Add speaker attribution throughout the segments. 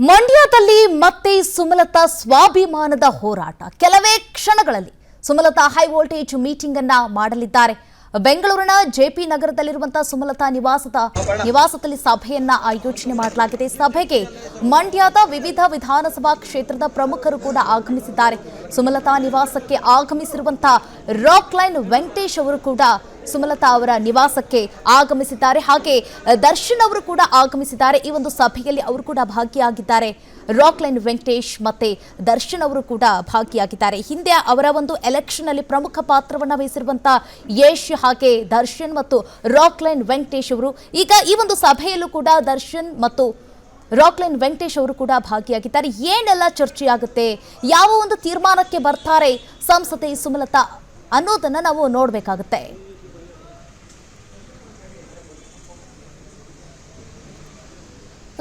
Speaker 1: ಮಂಡ್ಯದಲ್ಲಿ ಮತ್ತೆ ಸುಮಲತಾ ಸ್ವಾಭಿಮಾನದ ಹೋರಾಟ. ಕೆಲವೇ ಕ್ಷಣಗಳಲ್ಲಿ ಸುಮಲತಾ ಹೈ ವೋಲ್ಟೇಜ್ ಮೀಟಿಂಗ್ ಅನ್ನ ಮಾಡಲಿದ್ದಾರೆ. ಬೆಂಗಳೂರಿನ ಜೆಪಿ ನಗರದಲ್ಲಿರುವಂತಹ ಸುಮಲತಾ ನಿವಾಸದಲ್ಲಿ ಸಭೆಯನ್ನ ಆಯೋಜನೆ ಮಾಡಲಾಗಿದೆ. ಸಭೆಗೆ ಮಂಡ್ಯದ ವಿವಿಧ ವಿಧಾನಸಭಾ ಕ್ಷೇತ್ರದ ಪ್ರಮುಖರು ಕೂಡ ಆಗಮಿಸಿದ್ದಾರೆ. ಸುಮಲತಾ ನಿವಾಸಕ್ಕೆ ಆಗಮಿಸಿರುವಂತಹ ರಾಕ್ ಲೈನ್ ವೆಂಕಟೇಶ್ ಅವರು ಕೂಡ ಸುಮಲತಾ ಅವರ ನಿವಾಸಕ್ಕೆ ಆಗಮಿಸಿದ್ದಾರೆ. ಹಾಗೆ ದರ್ಶನ್ ಅವರು ಕೂಡ ಆಗಮಿಸಿದ್ದಾರೆ. ಈ ಒಂದು ಸಭೆಯಲ್ಲಿ ಅವರು ಕೂಡ ಭಾಗಿಯಾಗಿದ್ದಾರೆ. ರಾಕ್ ಲೈನ್ ವೆಂಕಟೇಶ್ ಮತ್ತೆ ದರ್ಶನ್ ಅವರು ಕೂಡ ಭಾಗಿಯಾಗಿದ್ದಾರೆ. ಹಿಂದೆ ಅವರ ಒಂದು ಎಲೆಕ್ಷನ್ ಅಲ್ಲಿ ಪ್ರಮುಖ ಪಾತ್ರವನ್ನ ವಹಿಸಿರುವಂತಹ ಯಶ್ ಹಾಗೆ ದರ್ಶನ್ ಮತ್ತು ರಾಕ್ ಲೈನ್ ವೆಂಕಟೇಶ್ ಅವರು ಈಗ ಈ ಒಂದು ಸಭೆಯಲ್ಲೂ ಕೂಡ ದರ್ಶನ್ ಮತ್ತು ರಾಕ್ ಲೈನ್ ವೆಂಕಟೇಶ್ ಅವರು ಕೂಡ ಭಾಗಿಯಾಗಿದ್ದಾರೆ. ಏನೆಲ್ಲ ಚರ್ಚೆಯಾಗುತ್ತೆ, ಯಾವ ಒಂದು ತೀರ್ಮಾನಕ್ಕೆ ಬರ್ತಾರೆ ಸಂಸದೆ ಸುಮಲತಾ ಅನ್ನೋದನ್ನ ನಾವು ನೋಡಬೇಕಾಗುತ್ತೆ.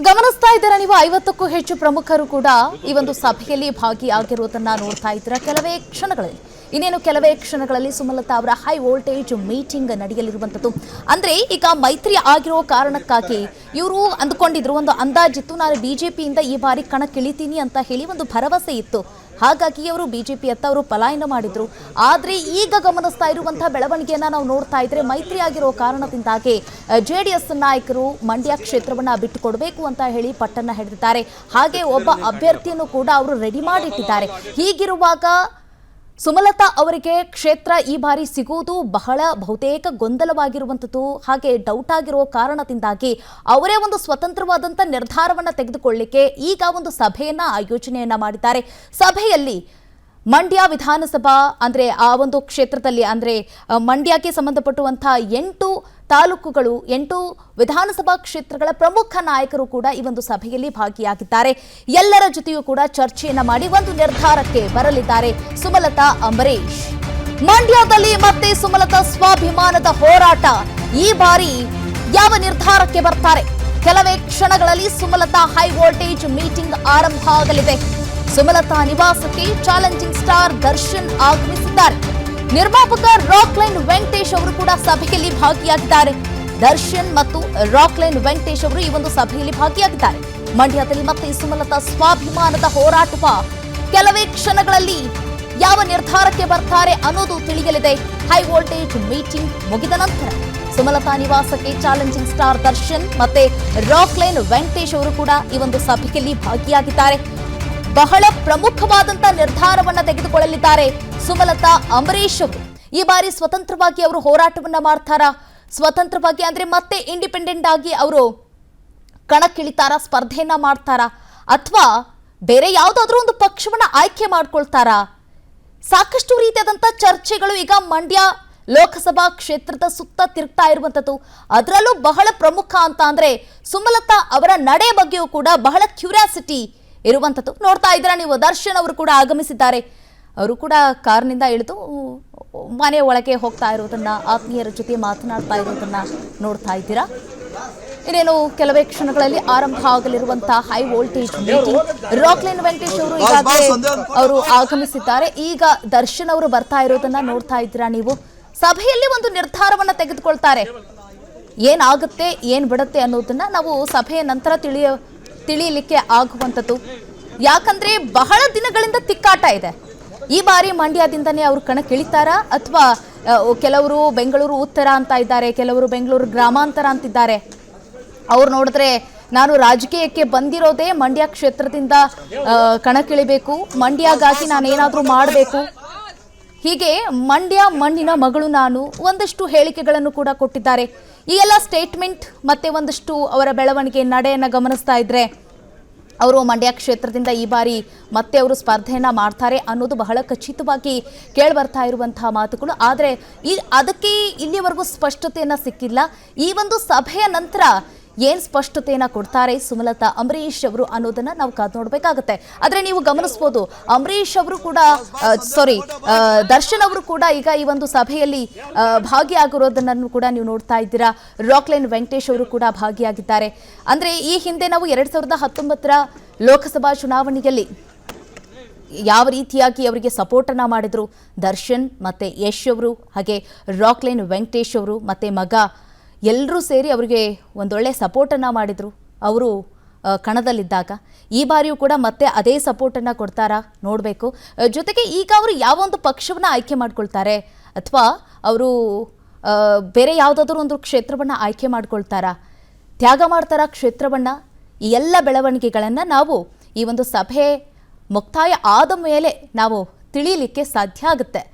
Speaker 1: ಗಮನಿಸ್ತಾ ಇದ್ದೀರಾ ನೀವು, 50ಕ್ಕೂ ಹೆಚ್ಚು ಪ್ರಮುಖರು ಕೂಡ ಈ ಒಂದು ಸಭೆಯಲ್ಲಿ ಭಾಗಿಯಾಗಿರುವುದನ್ನ ನೋಡ್ತಾ ಇದ್ದೀರಾ. ಕೆಲವೇ ಕ್ಷಣಗಳಲ್ಲಿ ಸುಮಲತಾ ಅವರ ಹೈ ವೋಲ್ಟೇಜ್ ಮೀಟಿಂಗ್ ನಡೆಯಲಿರುವಂಥದ್ದು. ಅಂದ್ರೆ ಈಗ ಮೈತ್ರಿ ಆಗಿರೋ ಕಾರಣಕ್ಕಾಗಿ ಇವರು ಅಂದುಕೊಂಡಿದ್ರು, ಒಂದು ಅಂದಾಜಿತ್ತು, ನಾನು ಬಿಜೆಪಿಯಿಂದ ಈ ಬಾರಿ ಕಣಕ್ಕಿಳಿತೀನಿ ಅಂತ ಹೇಳಿ ಒಂದು ಭರವಸೆ ಇತ್ತು. ಹಾಗಾಗಿ ಅವರು ಬಿಜೆಪಿ ಅತ್ತ ಅವರು ಪಲಾಯನ ಮಾಡಿದ್ರು. ಆದರೆ ಈಗ ಗಮನಿಸ್ತಾ ಇರುವಂತಹ ಬೆಳವಣಿಗೆಯನ್ನ ನಾವು ನೋಡ್ತಾ ಇದ್ರೆ, ಮೈತ್ರಿ ಆಗಿರೋ ಕಾರಣದಿಂದಾಗಿ ಜೆಡಿಎಸ್ ನಾಯಕರು ಮಂಡ್ಯ ಕ್ಷೇತ್ರವನ್ನ ಬಿಟ್ಟುಕೊಡಬೇಕು ಅಂತ ಹೇಳಿ ಪಟ್ಟನ್ನ ಹಿಡಿದಿದ್ದಾರೆ. ಹಾಗೆ ಒಬ್ಬ ಅಭ್ಯರ್ಥಿಯನ್ನು ಕೂಡ ಅವರು ರೆಡಿ ಮಾಡಿಟ್ಟಿದ್ದಾರೆ. ಹೀಗಿರುವಾಗ ಸುಮಲತಾ ಅವರಿಗೆ ಕ್ಷೇತ್ರ ಈ ಬಾರಿ ಸಿಗುವುದು ಬಹುತೇಕ ಗೊಂದಲವಾಗಿರುವಂಥದ್ದು. ಹಾಗೆ ಡೌಟ್ ಆಗಿರೋ ಕಾರಣದಿಂದಾಗಿ ಅವರೇ ಒಂದು ಸ್ವತಂತ್ರವಾದಂಥ ನಿರ್ಧಾರವನ್ನು ತೆಗೆದುಕೊಳ್ಳಲಿಕ್ಕೆ ಈಗ ಒಂದು ಸಭೆಯನ್ನ ಆಯೋಜನೆಯನ್ನ ಮಾಡಿದ್ದಾರೆ. ಸಭೆಯಲ್ಲಿ ಮಂಡ್ಯ ವಿಧಾನಸಭಾ ಅಂದ್ರೆ ಆ ಒಂದು ಕ್ಷೇತ್ರದಲ್ಲಿ ಅಂದ್ರೆ ಮಂಡ್ಯಕ್ಕೆ ಸಂಬಂಧಪಟ್ಟುವಂತಹ 8 ತಾಲೂಕುಗಳು 8 ವಿಧಾನಸಭಾ ಕ್ಷೇತ್ರಗಳ ಪ್ರಮುಖ ನಾಯಕರು ಕೂಡ ಈ ಒಂದು ಸಭೆಯಲ್ಲಿ ಭಾಗಿಯಾಗಿದ್ದಾರೆ. ಎಲ್ಲರ ಜೊತೆಯೂ ಕೂಡ ಚರ್ಚೆಯನ್ನ ಮಾಡಿ ಒಂದು ನಿರ್ಧಾರಕ್ಕೆ ಬರಲಿದ್ದಾರೆ ಸುಮಲತಾ ಅಂಬರೀಶ್. ಮಂಡ್ಯದಲ್ಲಿ ಮತ್ತೆ ಸುಮಲತಾ ಸ್ವಾಭಿಮಾನದ ಹೋರಾಟ. ಈ ಬಾರಿ ಯಾವ ನಿರ್ಧಾರಕ್ಕೆ ಬರ್ತಾರೆ? ಕೆಲವೇ ಕ್ಷಣಗಳಲ್ಲಿ ಸುಮಲತಾ ಹೈ ವೋಲ್ಟೇಜ್ ಮೀಟಿಂಗ್ ಆರಂಭ ಆಗಲಿದೆ. ಸುಮಲತಾ ನಿವಾಸಕ್ಕೆ ಚಾಲೆಂಜಿಂಗ್ ಸ್ಟಾರ್ ದರ್ಶನ್ ಆಗಮಿಸಿದ್ದಾರೆ. ನಿರ್ಮಾಪಕ ರಾಕ್ ಲೈನ್ ವೆಂಕಟೇಶ್ ಅವರು ಕೂಡ ಸಭೆಯಲ್ಲಿ ಭಾಗಿಯಾಗಿದ್ದಾರೆ. ದರ್ಶನ್ ಮತ್ತು ರಾಕ್ ಲೈನ್ ವೆಂಕಟೇಶ್ ಅವರು ಈ ಒಂದು ಸಭೆಯಲ್ಲಿ ಭಾಗಿಯಾಗಿದ್ದಾರೆ. ಮಂಡ್ಯದಲ್ಲಿ ಮತ್ತೆ ಸುಮಲತಾ ಸ್ವಾಭಿಮಾನದ ಹೋರಾಟವ. ಕೆಲವೇ ಕ್ಷಣಗಳಲ್ಲಿ ಯಾವ ನಿರ್ಧಾರಕ್ಕೆ ಬರ್ತಾರೆ ಅನ್ನೋದು ತಿಳಿಯಲಿದೆ. ಹೈ ವೋಲ್ಟೇಜ್ ಮೀಟಿಂಗ್ ಮುಗಿದ ನಂತರ ಸುಮಲತಾ ನಿವಾಸಕ್ಕೆ ಚಾಲೆಂಜಿಂಗ್ ಸ್ಟಾರ್ ದರ್ಶನ್ ಮತ್ತೆ ರಾಕ್ ಲೈನ್ ವೆಂಕಟೇಶ್ ಅವರು ಕೂಡ ಈ ಒಂದು ಸಭೆಯಲ್ಲಿ ಭಾಗಿಯಾಗಿದ್ದಾರೆ. ಬಹಳ ಪ್ರಮುಖವಾದಂತ ನಿರ್ಧಾರವನ್ನ ತೆಗೆದುಕೊಳ್ಳಲಿದ್ದಾರೆ ಸುಮಲತಾ ಅಂಬರೀಶ್ ಅವರು. ಈ ಬಾರಿ ಸ್ವತಂತ್ರವಾಗಿ ಅವರು ಹೋರಾಟವನ್ನ ಮಾಡ್ತಾರಾ? ಸ್ವತಂತ್ರವಾಗಿ ಅಂದ್ರೆ ಮತ್ತೆ ಇಂಡಿಪೆಂಡೆಂಟ್ ಆಗಿ ಅವರು ಕಣಕ್ಕಿಳಿತಾರಾ, ಸ್ಪರ್ಧೆಯನ್ನ ಮಾಡ್ತಾರಾ, ಅಥವಾ ಬೇರೆ ಯಾವುದಾದ್ರೂ ಒಂದು ಪಕ್ಷವನ್ನ ಆಯ್ಕೆ ಮಾಡ್ಕೊಳ್ತಾರಾ? ಸಾಕಷ್ಟು ರೀತಿಯಾದಂತ ಚರ್ಚೆಗಳು ಈಗ ಮಂಡ್ಯ ಲೋಕಸಭಾ ಕ್ಷೇತ್ರದ ಸುತ್ತ ತಿರುಗ್ತಾ ಇರುವಂತದ್ದು. ಅದರಲ್ಲೂ ಬಹಳ ಪ್ರಮುಖ ಅಂತ ಅಂದ್ರೆ ಸುಮಲತಾ ಅವರ ನಡೆ ಬಗ್ಗೆಯೂ ಕೂಡ ಬಹಳ ಕ್ಯೂರಿಯಾಸಿಟಿ ಇರುವಂಥದ್ದು. ನೋಡ್ತಾ ಇದ್ದೀರಾ ನೀವು, ದರ್ಶನ್ ಅವರು ಕೂಡ ಆಗಮಿಸಿದ್ದಾರೆ. ಅವರು ಕೂಡ ಕಾರ್ನಿಂದ ಇಳಿದು ಮನೆ ಒಳಗೆ ಹೋಗ್ತಾ ಇರೋದನ್ನ, ಆತ್ಮೀಯರ ಜೊತೆ ಮಾತನಾಡ್ತಾ ಇರೋದನ್ನ ನೋಡ್ತಾ ಇದ್ದೀರಾ. ಇನ್ನೇನು ಕೆಲವೇ ಕ್ಷಣಗಳಲ್ಲಿ ಆರಂಭ ಆಗಲಿರುವಂತಹ high voltage meeting. Rockline Venkatesh ಅವರು ಈಗಾಗಲೇ ಅವರು ಆಗಮಿಸಿದ್ದಾರೆ. ಈಗ ದರ್ಶನ್ ಅವರು ಬರ್ತಾ ಇರೋದನ್ನ ನೋಡ್ತಾ ಇದ್ದೀರಾ ನೀವು. ಸಭೆಯಲ್ಲಿ ಒಂದು ನಿರ್ಧಾರವನ್ನ ತೆಗೆದುಕೊಳ್ತಾರೆ. ಏನಾಗುತ್ತೆ ಏನ್ ಬಿಡುತ್ತೆ ಅನ್ನೋದನ್ನ ನಾವು ಸಭೆಯ ನಂತರ ತಿಳಿಯಲಿಕ್ಕೆ ಆಗುವಂಥದ್ದು. ಯಾಕಂದ್ರೆ ಬಹಳ ದಿನಗಳಿಂದ ತಿಕ್ಕಾಟ ಇದೆ. ಈ ಬಾರಿ ಮಂಡ್ಯದಿಂದನೇ ಅವರು ಕಣಕ್ಕಿಳಿತಾರಾ, ಅಥವಾ ಕೆಲವರು ಬೆಂಗಳೂರು ಉತ್ತರ ಅಂತ ಇದ್ದಾರೆ, ಕೆಲವರು ಬೆಂಗಳೂರು ಗ್ರಾಮಾಂತರ ಅಂತಿದ್ದಾರೆ. ಅವ್ರು ನೋಡಿದ್ರೆ, ನಾನು ರಾಜಕೀಯಕ್ಕೆ ಬಂದಿರೋದೇ ಮಂಡ್ಯ ಕ್ಷೇತ್ರದಿಂದ ಕಣಕ್ಕಿಳಿಬೇಕು, ಮಂಡ್ಯಗಾಗಿ ನಾನೇನಾದ್ರೂ ಮಾಡಬೇಕು, ಹೀಗೆ ಮಂಡ್ಯ ಮಣ್ಣಿನ ಮಗಳು ನಾನು, ಒಂದಷ್ಟು ಹೇಳಿಕೆಗಳನ್ನು ಕೂಡ ಕೊಟ್ಟಿದ್ದಾರೆ. ಈ ಎಲ್ಲ ಸ್ಟೇಟ್ಮೆಂಟ್ ಮತ್ತೆ ಒಂದಷ್ಟು ಅವರ ಬೆಳವಣಿಗೆ ನಡೆಯನ್ನು ಗಮನಿಸ್ತಾ ಇದ್ರೆ ಅವರು ಮಂಡ್ಯ ಕ್ಷೇತ್ರದಿಂದ ಈ ಬಾರಿ ಮತ್ತೆ ಅವರು ಸ್ಪರ್ಧೆಯನ್ನ ಮಾಡ್ತಾರೆ ಅನ್ನೋದು ಬಹಳ ಖಚಿತವಾಗಿ ಕೇಳಿಬರ್ತಾ ಇರುವಂತಹ ಮಾತುಗಳು. ಆದರೆ ಅದಕ್ಕೆ ಇಲ್ಲಿವರೆಗೂ ಸ್ಪಷ್ಟತೆಯನ್ನ ಸಿಕ್ಕಿಲ್ಲ. ಈ ಒಂದು ಸಭೆಯ ನಂತರ ಏನ್ ಸ್ಪಷ್ಟತೆಯನ್ನ ಕೊಡ್ತಾರೆ ಸುಮಲತಾ ಅಂಬರೀಶ್ ಅವರು ಅನ್ನೋದನ್ನ ನಾವು ಕಾದು ನೋಡ್ಬೇಕಾಗತ್ತೆ. ಆದ್ರೆ ನೀವು ಗಮನಿಸಬಹುದು, ಅಂಬರೀಶ್ ಅವರು ಕೂಡ ದರ್ಶನ್ ಅವರು ಕೂಡ ಈಗ ಈ ಒಂದು ಸಭೆಯಲ್ಲಿ ಭಾಗಿಯಾಗಿರೋದನ್ನು ಕೂಡ ನೀವು ನೋಡ್ತಾ ಇದ್ದೀರಾ. ರಾಕ್ ಲೈನ್ ವೆಂಕಟೇಶ್ ಅವರು ಕೂಡ ಭಾಗಿಯಾಗಿದ್ದಾರೆ. ಅಂದ್ರೆ ಈ ಹಿಂದೆ ನಾವು 2019ರ ಲೋಕಸಭಾ ಚುನಾವಣೆಯಲ್ಲಿ ಯಾವ ರೀತಿಯಾಗಿ ಅವರಿಗೆ ಸಪೋರ್ಟ್ ಅನ್ನ ಮಾಡಿದ್ರು ದರ್ಶನ್ ಮತ್ತೆ ಯಶ್ ಅವರು, ಹಾಗೆ ರಾಕ್ ಲೈನ್ ವೆಂಕಟೇಶ್ ಅವರು ಮತ್ತೆ ಮಗ ಎಲ್ಲರೂ ಸೇರಿ ಅವರಿಗೆ ಒಂದೊಳ್ಳೆ ಸಪೋರ್ಟನ್ನು ಮಾಡಿದರು. ಅವರು ಕಣದಲ್ಲಿದ್ದಾಗ ಈ ಬಾರಿಯೂ ಕೂಡ ಮತ್ತೆ ಅದೇ ಸಪೋರ್ಟನ್ನು ಕೊಡ್ತಾರಾ ನೋಡಬೇಕು. ಜೊತೆಗೆ ಈಗ ಅವರು ಯಾವ ಒಂದು ಪಕ್ಷವನ್ನು ಆಯ್ಕೆ ಮಾಡ್ಕೊಳ್ತಾರೆ ಅಥವಾ ಅವರು ಬೇರೆ ಯಾವುದಾದ್ರೂ ಒಂದು ಕ್ಷೇತ್ರವನ್ನು ಆಯ್ಕೆ ಮಾಡ್ಕೊಳ್ತಾರಾ, ತ್ಯಾಗ ಮಾಡ್ತಾರಾ ಕ್ಷೇತ್ರವನ್ನು, ಈ ಎಲ್ಲ ಬೆಳವಣಿಗೆಗಳನ್ನು ನಾವು ಈ ಒಂದು ಸಭೆ ಮುಕ್ತಾಯ ಆದ ಮೇಲೆ ನಾವು ತಿಳಿಯಲಿಕ್ಕೆ ಸಾಧ್ಯ ಆಗುತ್ತೆ.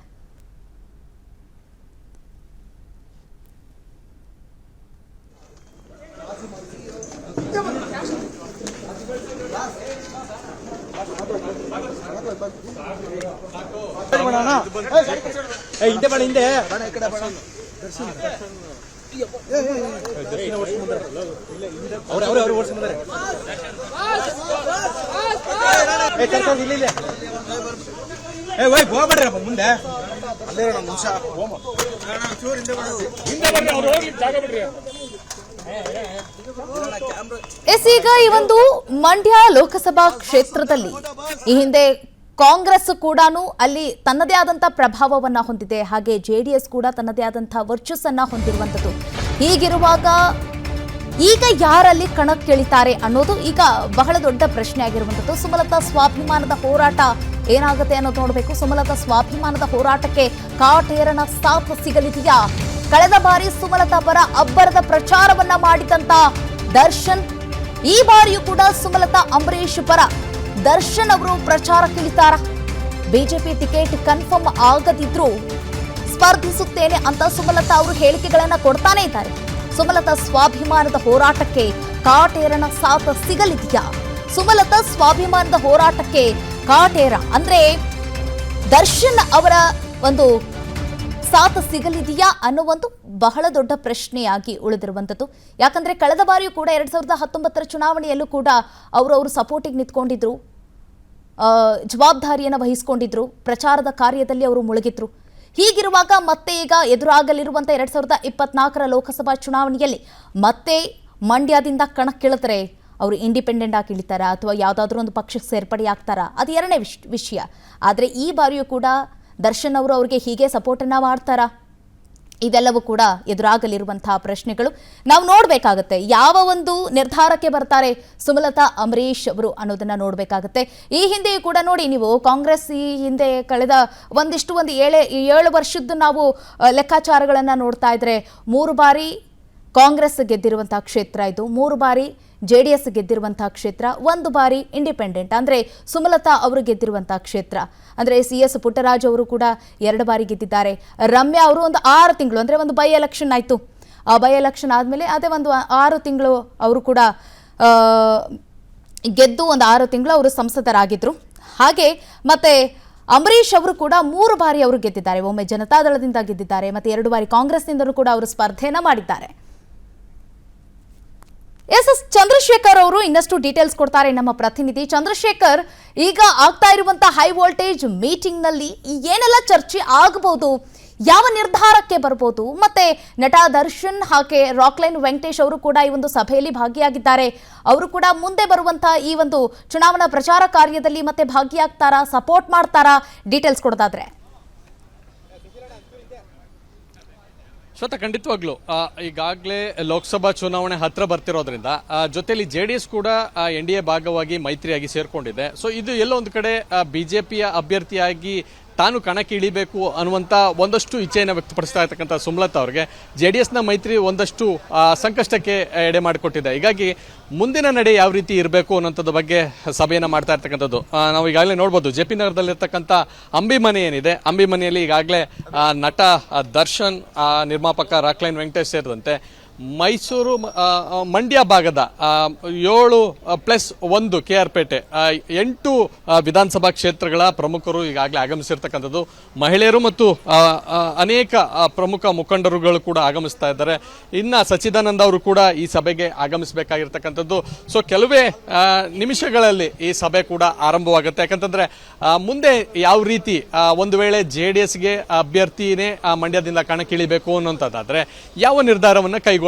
Speaker 2: ಮುಂದೆ
Speaker 1: ಈಗ ಈ ಒಂದು ಮಂಡ್ಯ ಲೋಕಸಭಾ ಕ್ಷೇತ್ರದಲ್ಲಿ ಈ ಹಿಂದೆ ಕಾಂಗ್ರೆಸ್ ಕೂಡ ಅಲ್ಲಿ ತನ್ನದೇ ಆದಂತಹ ಪ್ರಭಾವವನ್ನ ಹೊಂದಿದೆ, ಹಾಗೆ ಜೆಡಿಎಸ್ ಕೂಡ ತನ್ನದೇ ಆದಂತಹ ವರ್ಚಸ್ಸನ್ನ ಹೊಂದಿರುವಂಥದ್ದು. ಹೀಗಿರುವಾಗ ಈಗ ಯಾರಲ್ಲಿ ಕಣಕ್ಕಿಳಿತಾರೆ ಅನ್ನೋದು ಈಗ ಬಹಳ ದೊಡ್ಡ ಪ್ರಶ್ನೆ ಆಗಿರುವಂಥದ್ದು. ಸುಮಲತಾ ಸ್ವಾಭಿಮಾನದ ಹೋರಾಟ ಏನಾಗುತ್ತೆ ಅನ್ನೋದು ನೋಡಬೇಕು. ಸುಮಲತಾ ಸ್ವಾಭಿಮಾನದ ಹೋರಾಟಕ್ಕೆ ಕಾಟೇರನ ಸಾಥ್ ಸಿಗಲಿದೆಯಾ? ಕಳೆದ ಬಾರಿ ಸುಮಲತಾ ಪರ ಅಬ್ಬರದ ಪ್ರಚಾರವನ್ನ ಮಾಡಿದಂತ ದರ್ಶನ್ ಈ ಬಾರಿಯೂ ಕೂಡ ಸುಮಲತಾ ಅಂಬರೀಶ್ ಪರ ದರ್ಶನ್ ಅವರು ಪ್ರಚಾರಕ್ಕಿಳಿತಾರ? ಬಿಜೆಪಿ ಟಿಕೆಟ್ ಕನ್ಫರ್ಮ್ ಆಗದಿದ್ರೂ ಸ್ಪರ್ಧಿಸುತ್ತೇನೆ ಅಂತ ಸುಮಲತಾ ಅವರು ಹೇಳಿಕೆಗಳನ್ನ ಕೊಡ್ತಾನೆ ಇದ್ದಾರೆ. ಸುಮಲತಾ ಸ್ವಾಭಿಮಾನದ ಹೋರಾಟಕ್ಕೆ ಕಾಟೇರನ ಸಾಥ್ ಸಿಗಲಿದೆಯಾ? ಸುಮಲತಾ ಸ್ವಾಭಿಮಾನದ ಹೋರಾಟಕ್ಕೆ ಕಾಟೇರ ಅಂದ್ರೆ ದರ್ಶನ್ ಅವರ ಒಂದು ಸಾಥ್ ಸಿಗಲಿದೆಯಾ ಅನ್ನೋ ಒಂದು ಬಹಳ ದೊಡ್ಡ ಪ್ರಶ್ನೆಯಾಗಿ ಉಳಿದಿರುವಂಥದ್ದು. ಯಾಕಂದ್ರೆ ಕಳೆದ ಬಾರಿಯೂ ಕೂಡ 2019 ಚುನಾವಣೆಯಲ್ಲೂ ಕೂಡ ಅವರು ಸಪೋರ್ಟಿಗೆ ನಿಂತ್ಕೊಂಡಿದ್ರು, ಜವಾಬ್ದಾರಿಯನ್ನು ವಹಿಸಿಕೊಂಡಿದ್ರು, ಪ್ರಚಾರದ ಕಾರ್ಯದಲ್ಲಿ ಅವರು ಮುಳುಗಿದ್ರು. ಹೀಗಿರುವಾಗ ಮತ್ತೆ ಈಗ ಎದುರಾಗಲಿರುವಂಥ 2024 ಲೋಕಸಭಾ ಚುನಾವಣೆಯಲ್ಲಿ ಮತ್ತೆ ಮಂಡ್ಯದಿಂದ ಕಣಕ್ಕಿಳಿದ್ರೆ ಅವರು ಇಂಡಿಪೆಂಡೆಂಟ್ ಆಗಿ ಇಳಿತಾರಾ ಅಥವಾ ಯಾವುದಾದ್ರೂ ಒಂದು ಪಕ್ಷಕ್ಕೆ ಸೇರ್ಪಡೆಯಾಗ್ತಾರಾ ಅದು ಎರಡನೇ ವಿಷಯ. ಆದರೆ ಈ ಬಾರಿಯೂ ಕೂಡ ದರ್ಶನ್ ಅವರು ಅವರಿಗೆ ಹೀಗೆ ಸಪೋರ್ಟನ್ನು ಮಾಡ್ತಾರಾ? ಇದೆಲ್ಲವೂ ಕೂಡ ಎದುರಾಗಲಿರುವಂತಹ ಪ್ರಶ್ನೆಗಳು. ನಾವು ನೋಡಬೇಕಾಗತ್ತೆ ಯಾವ ಒಂದು ನಿರ್ಧಾರಕ್ಕೆ ಬರ್ತಾರೆ ಸುಮಲತಾ ಅಂಬರೀಶ್ ಅವರು ಅನ್ನೋದನ್ನ ನೋಡಬೇಕಾಗತ್ತೆ. ಈ ಹಿಂದೆಯೂ ಕೂಡ ನೋಡಿ ನೀವು ಕಾಂಗ್ರೆಸ್ ಈ ಹಿಂದೆ ಕಳೆದ ಒಂದು 7 ವರ್ಷದ್ದು ನಾವು ಲೆಕ್ಕಾಚಾರಗಳನ್ನು ನೋಡ್ತಾ ಇದ್ರೆ 3 ಬಾರಿ ಕಾಂಗ್ರೆಸ್ ಗೆದ್ದಿರುವಂತಹ ಕ್ಷೇತ್ರ ಇದು, 3 ಬಾರಿ JDS ಗೆದ್ದಿರುವಂತಹ ಕ್ಷೇತ್ರ, 1 ಬಾರಿ ಇಂಡಿಪೆಂಡೆಂಟ್ ಅಂದರೆ ಸುಮಲತಾ ಅವರು ಗೆದ್ದಿರುವಂತಹ ಕ್ಷೇತ್ರ. ಅಂದರೆ CS ಪುಟ್ಟರಾಜ್ ಅವರು ಕೂಡ 2 ಬಾರಿ ಗೆದ್ದಿದ್ದಾರೆ. ರಮ್ಯಾ ಅವರು ಒಂದು 6 ತಿಂಗಳು ಅಂದರೆ ಒಂದು ಬೈ ಎಲೆಕ್ಷನ್ ಆಯಿತು, ಆ ಬೈ ಎಲೆಕ್ಷನ್ ಆದಮೇಲೆ ಅದೇ ಒಂದು 6 ತಿಂಗಳು ಅವರು ಕೂಡ ಗೆದ್ದು ಒಂದು 6 ತಿಂಗಳು ಅವರು ಸಂಸದರಾಗಿದ್ದರು. ಹಾಗೆ ಮತ್ತೆ ಅಂಬರೀಶ್ ಅವರು ಕೂಡ 3 ಬಾರಿ ಅವರು ಗೆದ್ದಿದ್ದಾರೆ. ಒಮ್ಮೆ ಜನತಾದಳದಿಂದ ಗೆದ್ದಿದ್ದಾರೆ, ಮತ್ತೆ 2 ಬಾರಿ ಕಾಂಗ್ರೆಸ್ನಿಂದಲೂ ಕೂಡ ಅವರು ಸ್ಪರ್ಧೆಯನ್ನು ಮಾಡಿದ್ದಾರೆ. ಎಸ್ ಚಂದ್ರಶೇಖರ್ ಅವರು ಇನ್ನಷ್ಟು ಡೀಟೇಲ್ಸ್ ಕೊಡ್ತಾರೆ ನಮ್ಮ ಪ್ರತಿನಿಧಿ ಚಂದ್ರಶೇಖರ್. ಈಗ ಆಗ್ತಾ ಇರುವಂತಹ ಹೈ ವೋಲ್ಟೇಜ್ ಮೀಟಿಂಗ್ ನಲ್ಲಿ ಏನೆಲ್ಲ ಚರ್ಚೆ ಆಗಬಹುದು, ಯಾವ ನಿರ್ಧಾರಕ್ಕೆ ಬರ್ಬೋದು, ಮತ್ತೆ ನಟ ದರ್ಶನ್ ಹಾಗೆ ರಾಕ್ಲೈನ್ ವೆಂಕಟೇಶ್ ಅವರು ಕೂಡ ಈ ಒಂದು ಸಭೆಯಲ್ಲಿ ಭಾಗಿಯಾಗಿದ್ದಾರೆ. ಅವರು ಕೂಡ ಮುಂದೆ ಬರುವಂತಹ ಈ ಒಂದು ಚುನಾವಣಾ ಪ್ರಚಾರ ಕಾರ್ಯದಲ್ಲಿ ಮತ್ತೆ ಭಾಗಿಯಾಗ್ತಾರಾ, ಸಪೋರ್ಟ್ ಮಾಡ್ತಾರಾ? ಡೀಟೇಲ್ಸ್ ಕೊಡೋದಾದ್ರೆ.
Speaker 3: ಶ್ವೇತಾ, ಖಂಡಿತವಾಗ್ಲು ಈಗಾಗಲೇ ಲೋಕಸಭಾ ಚುನಾವಣೆ ಹತ್ರ ಬರ್ತಿರೋದ್ರಿಂದ ಜೊತೆಲಿ JDS ಕೂಡ NDA ಭಾಗವಾಗಿ ಮೈತ್ರಿಯಾಗಿ ಸೇರ್ಕೊಂಡಿದೆ. ಸೊ ಇದು ಎಲ್ಲೋ ಒಂದು ಕಡೆ ಬಿಜೆಪಿಯ ಅಭ್ಯರ್ಥಿಯಾಗಿ ತಾನು ಕಣಕ್ಕೆ ಇಳಿಬೇಕು ಅನ್ನುವಂಥ ಒಂದಷ್ಟು ಇಚ್ಛೆಯನ್ನು ವ್ಯಕ್ತಪಡಿಸ್ತಾ ಇರ್ತಕ್ಕಂಥ ಸುಮಲತಾ ಅವರಿಗೆ JDSನ ಮೈತ್ರಿ ಒಂದಷ್ಟು ಸಂಕಷ್ಟಕ್ಕೆ ಎಡೆ ಮಾಡಿಕೊಟ್ಟಿದೆ. ಹೀಗಾಗಿ ಮುಂದಿನ ನಡೆ ಯಾವ ರೀತಿ ಇರಬೇಕು ಅನ್ನೋಂಥದ್ದು ಬಗ್ಗೆ ಸಭೆಯನ್ನು ಮಾಡ್ತಾ ಇರ್ತಕ್ಕಂಥದ್ದು ನಾವು ಈಗಾಗಲೇ ನೋಡ್ಬೋದು. JP ನಗರದಲ್ಲಿರ್ತಕ್ಕಂಥ ಅಂಬಿ ಮನೆ ಏನಿದೆ, ಅಂಬಿ ಮನೆಯಲ್ಲಿ ಈಗಾಗಲೇ ನಟ ದರ್ಶನ್, ನಿರ್ಮಾಪಕ ರಾಕ್ಲೈನ್ ವೆಂಕಟೇಶ್ ಸೇರಿದಂತೆ ಮೈಸೂರು ಮಂಡ್ಯ ಭಾಗದ 7+1 KR ಪೇಟೆ 8 ವಿಧಾನಸಭಾ ಕ್ಷೇತ್ರಗಳ ಪ್ರಮುಖರು ಈಗಾಗಲೇ ಆಗಮಿಸಿರ್ತಕ್ಕಂಥದ್ದು. ಮಹಿಳೆಯರು ಮತ್ತು ಅನೇಕ ಪ್ರಮುಖ ಮುಖಂಡರುಗಳು ಕೂಡ ಆಗಮಿಸ್ತಾ ಇದ್ದಾರೆ. ಇನ್ನು ಸಚ್ಚಿದಾನಂದ ಅವರು ಕೂಡ ಈ ಸಭೆಗೆ ಆಗಮಿಸಬೇಕಾಗಿರ್ತಕ್ಕಂಥದ್ದು. ಸೊ ಕೆಲವೇ ನಿಮಿಷಗಳಲ್ಲಿ ಈ ಸಭೆ ಕೂಡ ಆರಂಭವಾಗುತ್ತೆ. ಯಾಕಂತಂದ್ರೆ ಮುಂದೆ ಯಾವ ರೀತಿ ಒಂದು ವೇಳೆ JDSಗೆ ಅಭ್ಯರ್ಥಿನೇ ಮಂಡ್ಯದಿಂದ ಕಣಕ್ಕಿಳಿಬೇಕು ಅನ್ನೋಂಥದ್ದಾದ್ರೆ ಯಾವ ನಿರ್ಧಾರವನ್ನು ಕೈಗೊಳ್ಳಬೇಕು,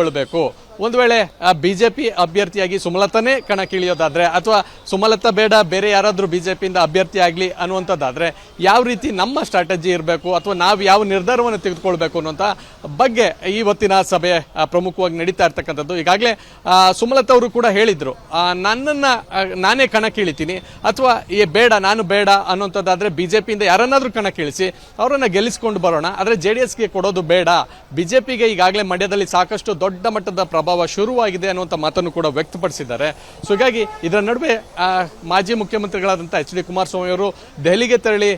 Speaker 3: ಒಂದು ವೇಳೆ ಬಿಜೆಪಿ ಅಭ್ಯರ್ಥಿಯಾಗಿ ಸುಮಲತಾನೇ ಕಣಕ್ಕಿಳಿಯೋದಾದ್ರೆ ಅಥವಾ ಸುಮಲತಾ ಬೇಡ ಬೇರೆ ಯಾರಾದರೂ ಬಿಜೆಪಿಯಿಂದ ಅಭ್ಯರ್ಥಿ ಆಗಲಿ ಅನ್ನುವಂಥದ್ದಾದ್ರೆ ಯಾವ ರೀತಿ ನಮ್ಮ ಸ್ಟ್ರಾಟಜಿ ಇರಬೇಕು ಅಥವಾ ನಾವು ಯಾವ ನಿರ್ಧಾರವನ್ನು ತೆಗೆದುಕೊಳ್ಬೇಕು ಅನ್ನುವಂಥ ಬಗ್ಗೆ ಇವತ್ತಿನ ಸಭೆ ಪ್ರಮುಖವಾಗಿ ನಡೀತಾ ಇರ್ತಕ್ಕಂಥದ್ದು. ಈಗಾಗಲೇ ಸುಮಲತಾ ಅವರು ಕೂಡ ಹೇಳಿದ್ರು, ನನ್ನನ್ನು ನಾನೇ ಕಣಕ್ಕಿಳಿತೀನಿ ಅಥವಾ ಬೇಡ ನಾನು ಬೇಡ ಅನ್ನುವಂಥದ್ದಾದ್ರೆ ಬಿಜೆಪಿಯಿಂದ ಯಾರನ್ನಾದ್ರೂ ಕಣಕ್ಕಿಳಿಸಿ ಅವರನ್ನ ಗೆಲ್ಲಿಸ್ಕೊಂಡು ಬರೋಣ, ಆದರೆ JDSಗೆ ಕೊಡೋದು ಬೇಡ. ಬಿಜೆಪಿಗೆ ಈಗಾಗಲೇ ಮಂಡ್ಯದಲ್ಲಿ ಸಾಕಷ್ಟು ದೊಡ್ಡ ಮಟ್ಟದ ಪ್ರಭಾವ ಶುರುವಾಗಿದೆ ಅನ್ನುವಂಥ ಮಾತನ್ನು ಕೂಡ ವ್ಯಕ್ತಪಡಿಸಿದ್ದಾರೆ. ಸೊ ಹೀಗಾಗಿ ಇದರ ನಡುವೆ ಮಾಜಿ ಮುಖ್ಯಮಂತ್ರಿಗಳಾದಂಥ HD ಕುಮಾರಸ್ವಾಮಿ ಅವರು ದೆಹಲಿಗೆ ತೆರಳಿ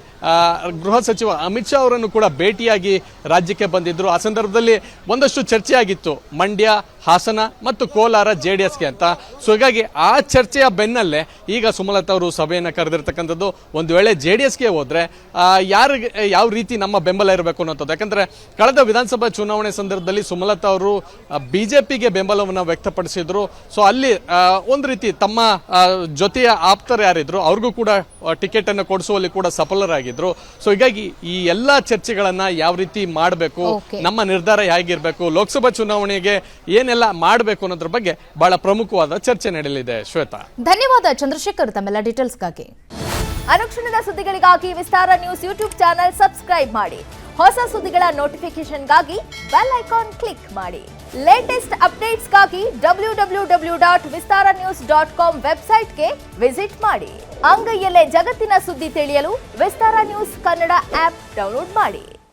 Speaker 3: ಗೃಹ ಸಚಿವ ಅಮಿತ್ ಶಾ ಅವರನ್ನು ಕೂಡ ಭೇಟಿಯಾಗಿ ರಾಜ್ಯಕ್ಕೆ ಬಂದಿದ್ರು. ಆ ಸಂದರ್ಭದಲ್ಲಿ ಒಂದಷ್ಟು ಚರ್ಚೆ ಆಗಿತ್ತು ಮಂಡ್ಯ, ಹಾಸನ ಮತ್ತು ಕೋಲಾರ JDSಗೆ ಅಂತ. ಸೊ ಹೀಗಾಗಿ ಆ ಚರ್ಚೆಯ ಬೆನ್ನಲ್ಲೇ ಈಗ ಸುಮಲತಾ ಅವರು ಸಭೆಯನ್ನು ಕರೆದಿರ್ತಕ್ಕಂಥದ್ದು. ಒಂದು ವೇಳೆ JDSಗೆ ಹೋದ್ರೆ ಯಾರಿಗೆ ಯಾವ ರೀತಿ ನಮ್ಮ ಬೆಂಬಲ ಇರಬೇಕು ಅನ್ನೋಂಥದ್ದು. ಯಾಕಂದ್ರೆ ಕಳೆದ ವಿಧಾನಸಭಾ ಚುನಾವಣೆ ಸಂದರ್ಭದಲ್ಲಿ ಸುಮಲತಾ ಅವರು ಬಿಜೆಪಿಗೆ ಬೆಂಬಲವನ್ನು ವ್ಯಕ್ತಪಡಿಸಿದ್ರು. ಸೊ ಅಲ್ಲಿ ಒಂದು ರೀತಿ ತಮ್ಮ ಜೊತೆಯ ಆಪ್ತರು ಯಾರಿದ್ರು ಅವ್ರಿಗೂ ಕೂಡ ಟಿಕೆಟ್ ಅನ್ನು ಕೊಡಿಸುವಲ್ಲಿ ಕೂಡ ಸಫಲರಾಗಿದ್ರು. ಸೊ ಹೀಗಾಗಿ ಈ ಎಲ್ಲಾ ಚರ್ಚೆಗಳನ್ನ ಯಾವ ರೀತಿ ಮಾಡಬೇಕು, ನಮ್ಮ ನಿರ್ಧಾರ ಹೇಗಿರ್ಬೇಕು, ಲೋಕಸಭಾ ಚುನಾವಣೆಗೆ ಏನೆಲ್ಲ ಮಾಡಬೇಕು ಅನ್ನೋದ್ರ ಬಗ್ಗೆ ಬಹಳ ಪ್ರಮುಖವಾದ ಚರ್ಚೆ ನಡೆಯಲಿದೆ. ಶ್ವೇತಾ,
Speaker 1: ಧನ್ಯವಾದ ಚಂದ್ರಶೇಖರ್ ತಮ್ಮೆಲ್ಲ ಡೀಟೇಲ್ಸ್ಗಾಗಿ. ಅನುಕ್ಷಣದ ಸುದ್ದಿಗಳಿಗಾಗಿ ವಿಸ್ತಾರ ನ್ಯೂಸ್ ಯೂಟ್ಯೂಬ್ ಚಾನೆಲ್ ಸಬ್ಸ್ಕ್ರೈಬ್ ಮಾಡಿ. ಹೊಸ ಸುದ್ದಿಗಳ ನೋಟಿಫಿಕೇಶನ್ಗಾಗಿ ಬೆಲ್ ಐಕಾನ್ ಕ್ಲಿಕ್ ಮಾಡಿ. ಲೇಟೆಸ್ಟ್ ಅಪ್ಡೇಟ್ಸ್ಗಾಗಿ www.vistaranews.com ವೆಬ್ಸೈಟ್ಗೆ ವಿಸಿಟ್ ಮಾಡಿ. ಅಂಗೈಯಲ್ಲೇ ಜಗತ್ತಿನ ಸುದ್ದಿ ತಿಳಿಯಲು ವಿಸ್ತಾರ ನ್ಯೂಸ್ ಕನ್ನಡ ಆಪ್ ಡೌನ್ಲೋಡ್ ಮಾಡಿ.